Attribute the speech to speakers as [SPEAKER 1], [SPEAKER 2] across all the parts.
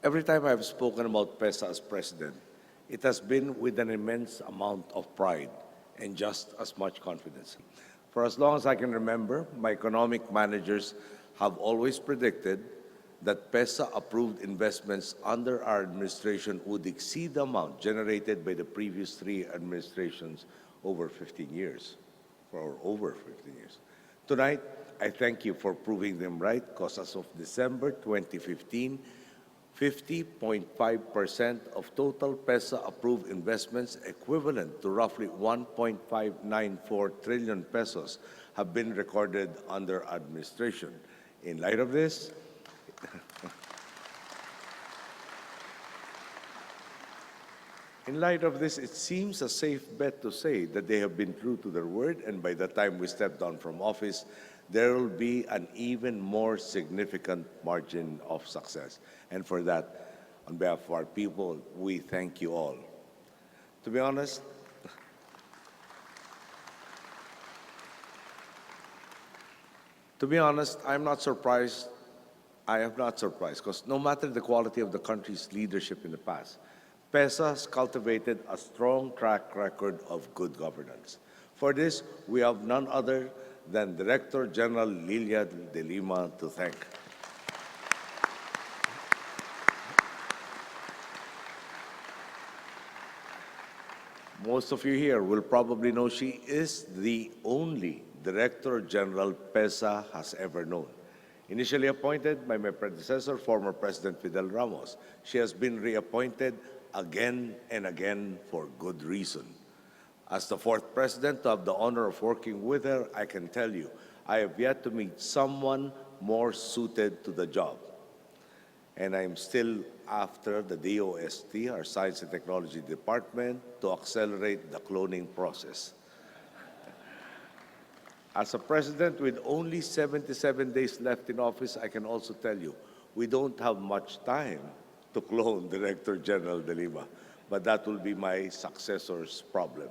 [SPEAKER 1] Every time I've spoken about PEZA as president, it has been with an immense amount of pride and just as much confidence. For as long as I can remember, my economic managers have always predicted that PEZA-approved investments under our administration would exceed the amount generated by the previous three administrations over 15 years, for over 15 years. Tonight, I thank you for proving them right, because as of December 2015, 50.5% of total PEZA-approved investments, equivalent to roughly 1.594 trillion pesos, have been recorded under administration. In light of this, it seems a safe bet to say that they have been true to their word, and by the time we step down from office, there will be an even more significant margin of success. And for that, on behalf of our people, we thank you all. To be honest, I'm not surprised. I am not surprised, because no matter the quality of the country's leadership in the past, PEZA has cultivated a strong track record of good governance. For this, we have none other than Director General Lilia de Lima to thank. Most of you here will probably know she is the only Director General PEZA has ever known. Initially appointed by my predecessor, former President Fidel Ramos, she has been reappointed again and again for good reason. As the fourth president to have the honor of working with her, I can tell you, I have yet to meet someone more suited to the job. And I'm still after the DOST, our Science and Technology Department, to accelerate the cloning process. As a president with only 77 days left in office, I can also tell you, we don't have much time to clone Director General de Lima, but that will be my successor's problem.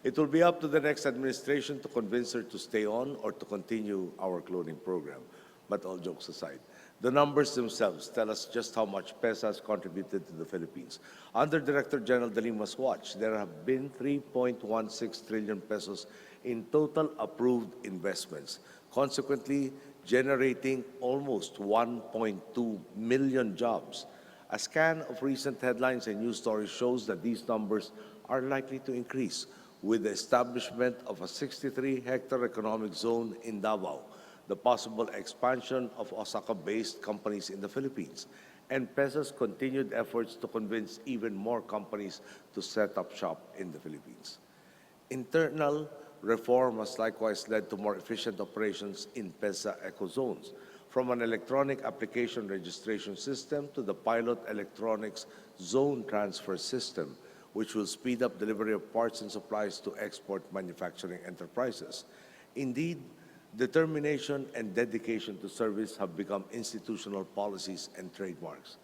[SPEAKER 1] It will be up to the next administration to convince her to stay on or to continue our cloning program. But all jokes aside, the numbers themselves tell us just how much PEZA has contributed to the Philippines. Under Director General de Lima's watch, there have been 3.16 trillion pesos in total approved investments, consequently generating almost 1.2 million jobs. A scan of recent headlines and news stories shows that these numbers are likely to increase with the establishment of a 63-hectare economic zone in Davao, the possible expansion of Osaka-based companies in the Philippines, and PEZA's continued efforts to convince even more companies to set up shop in the Philippines. Internal reform has likewise led to more efficient operations in PEZA ecozones, from an electronic application registration system to the pilot electronics zone transfer system, which will speed up delivery of parts and supplies to export manufacturing enterprises. Indeed, determination and dedication to service have become institutional policies and trademarks.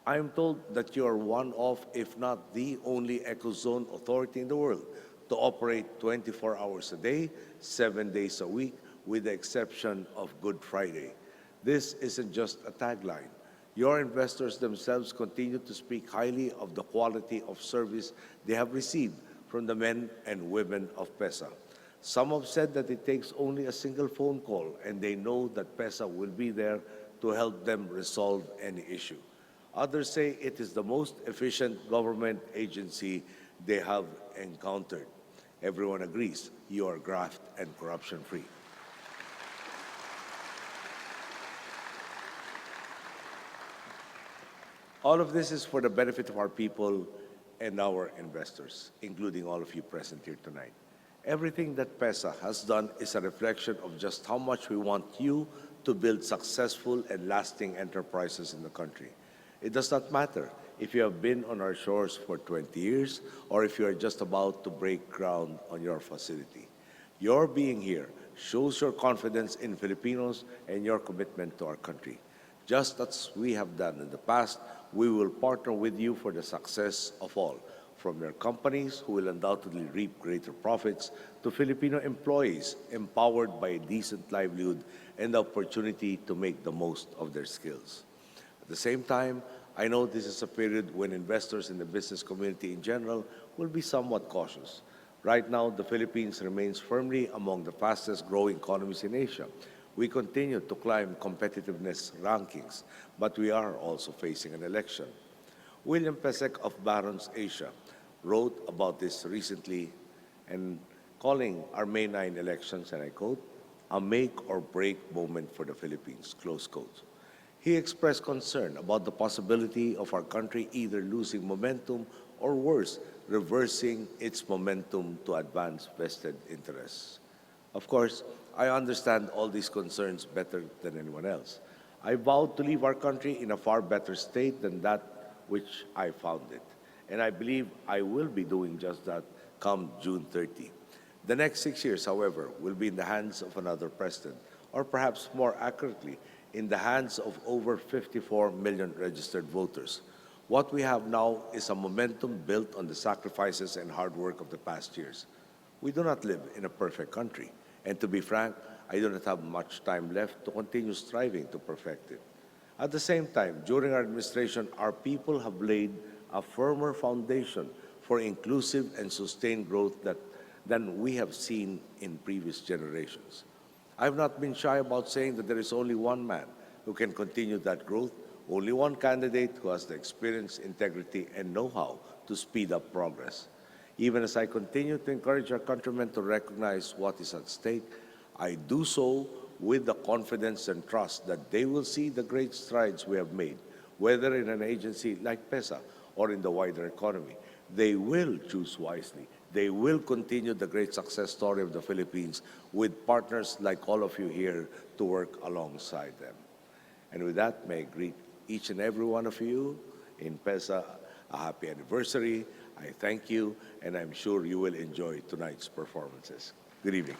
[SPEAKER 1] I am told that you are one of, if not the only ecozone authority in the world to operate 24 hours a day, 7 days a week, with the exception of Good Friday. This isn't just a tagline. Your investors themselves continue to speak highly of the quality of service they have received from the men and women of PEZA. Some have said that it takes only a single phone call and they know that PEZA will be there to help them resolve any issue. Others say it is the most efficient government agency they have encountered. Everyone agrees you are graft and corruption-free. All of this is for the benefit of our people and our investors, including all of you present here tonight. Everything that PEZA has done is a reflection of just how much we want you to build successful and lasting enterprises in the country. It does not matter if you have been on our shores for 20 years or if you are just about to break ground on your facility. Your being here shows your confidence in Filipinos and your commitment to our country. Just as we have done in the past, we will partner with you for the success of all, from your companies who will undoubtedly reap greater profits to Filipino employees empowered by a decent livelihood and the opportunity to make the most of their skills. At the same time, I know this is a period when investors in the business community in general will be somewhat cautious. Right now, the Philippines remains firmly among the fastest growing economies in Asia. We continue to climb competitiveness rankings, but we are also facing an election. William Pesek of Barron's Asia wrote about this recently and calling our May 9 elections, and I quote, a make or break moment for the Philippines, close quote. He expressed concern about the possibility of our country either losing momentum or worse, reversing its momentum to advance vested interests. Of course, I understand all these concerns better than anyone else. I vowed to leave our country in a far better state than that which I found it. And I believe I will be doing just that come June 30. The next 6 years, however, will be in the hands of another president, or perhaps more accurately, in the hands of over 54 million registered voters. What we have now is a momentum built on the sacrifices and hard work of the past years. We do not live in a perfect country, and to be frank, I do not have much time left to continue striving to perfect it. At the same time, during our administration, our people have laid a firmer foundation for inclusive and sustained growth than we have seen in previous generations. I have not been shy about saying that there is only one man who can continue that growth, only one candidate who has the experience, integrity, and know-how to speed up progress. Even as I continue to encourage our countrymen to recognize what is at stake, I do so with the confidence and trust that they will see the great strides we have made, whether in an agency like PEZA or in the wider economy. They will choose wisely. They will continue the great success story of the Philippines with partners like all of you here to work alongside them. And with that, may I greet each and every one of you in PEZA a happy anniversary. I thank you, and I'm sure you will enjoy tonight's performances. Good evening.